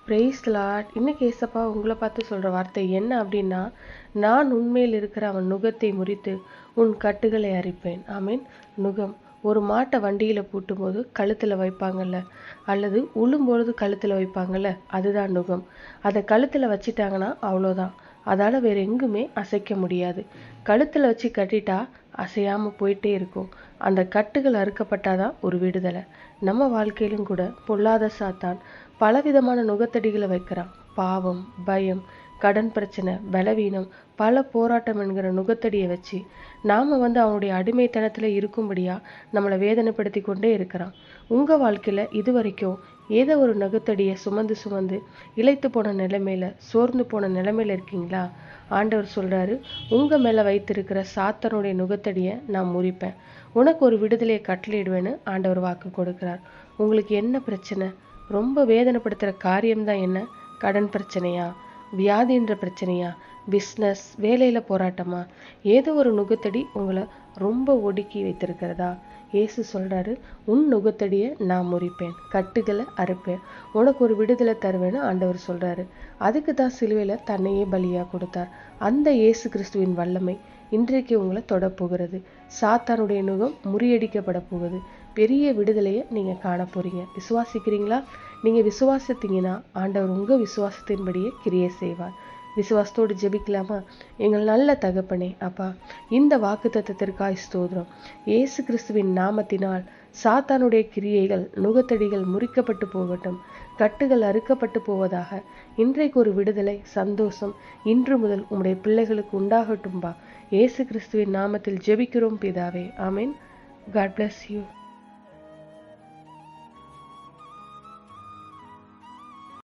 Price Lord. இன்னைக்கு ஏசப்பா உங்களை பார்த்து சொல்ற வார்த்தை என்ன அப்படின்னா, நான் உண்மையில் இருக்கிற அவன் நுகத்தை முறித்து உன் கட்டுகளை அரிப்பேன். ஆமீன். நுகம் ஒரு மாட்டை வண்டியில பூட்டும்போது கழுத்துல வைப்பாங்கல்ல, அல்லது உழும்பொழுது கழுத்துல வைப்பாங்கல்ல, அதுதான் நுகம். அதை கழுத்துல வச்சிட்டாங்கன்னா அவ்வளோதான். அதால வேற எங்குமே அசைக்க முடியாது. கழுத்துல வச்சு கட்டிட்டா அசையாம போயிட்டே இருக்கும். அந்த கட்டுகள் அறுக்கப்பட்டாதான் ஒரு விடுதலை. நம்ம வாழ்க்கையிலும் கூட பொல்லாத சாத்தான் பலவிதமான நுகத்தடிகளை வைக்கிறான். பாவம், பயம், கடன் பிரச்சனை, பலவீனம், பல போராட்டம் என்கிற நுகத்தடியை வச்சு நாம அவனுடைய அடிமைத்தனத்துல இருக்கும்படியா நம்மளை வேதனைப்படுத்தி கொண்டே இருக்கிறான். உங்க வாழ்க்கையில இது வரைக்கும் ஏதோ ஒரு நுகத்தடியை சுமந்து சுமந்து இளைத்து போன நிலைமையில, சோர்ந்து போன நிலைமையில இருக்கீங்களா? ஆண்டவர் சொல்றாரு, உங்க மேல வைத்திருக்கிற சாத்தனுடைய நுகத்தடியை நான் முறிப்பேன், உனக்கு ஒரு விடுதலையை கட்டளையிடுவேன்னு ஆண்டவர் வாக்கு கொடுக்கிறார். உங்களுக்கு என்ன பிரச்சனை? ரொம்ப வேதனைப்படுத்துகிற காரியம்தான் என்ன? கடன் பிரச்சனையா? வியாதின்ற பிரச்சனையா? பிஸ்னஸ், வேலையில் போராட்டமா? ஏதோ ஒரு நுகத்தடி உங்களை ரொம்ப ஒடுக்கி வைத்திருக்கிறதா? இயேசு சொல்கிறாரு, உன் நுகத்தடியை நான் முறிப்பேன், கட்டுகளை அறுப்பேன், உனக்கு ஒரு விடுதலை தருவேன்னு ஆண்டவர் சொல்கிறாரு. அதுக்கு தான் சிலுவையில் தன்னையே பலியாக கொடுத்தார். அந்த இயேசு கிறிஸ்துவின் வல்லமை இன்றைக்கு உங்களை தொடப்போகிறது. சாத்தானுடைய நுகம் முறியடிக்கப்பட போகுது. பெரிய விடுதலையை நீங்கள் காண போறீங்க. விசுவாசிக்கிறீங்களா? நீங்கள் விசுவாசித்தீங்கன்னா ஆண்டவர் உங்கள் விசுவாசத்தின்படியே கிரியை செய்வார். விசுவாசத்தோடு ஜெபிக்கலாமா? எங்கள் நல்ல தகப்பனே, அப்பா, இந்த வாக்குத்தத்தத்திற்காய் ஸ்தோத்திரம். இயேசு கிறிஸ்துவின் நாமத்தினால் சாத்தானுடைய கிரியைகள், நுகத்தடிகள் முறிக்கப்பட்டு போகட்டும், கட்டுகள் அறுக்கப்பட்டு போவதாக. இன்றைக்கு ஒரு விடுதலை, சந்தோஷம் இன்று முதல் உம்முடைய பிள்ளைகளுக்கு உண்டாகட்டும்பா. இயேசு கிறிஸ்துவின் நாமத்தில் ஜெபிக்கிறோம் பிதாவே. ஆமீன். God bless you.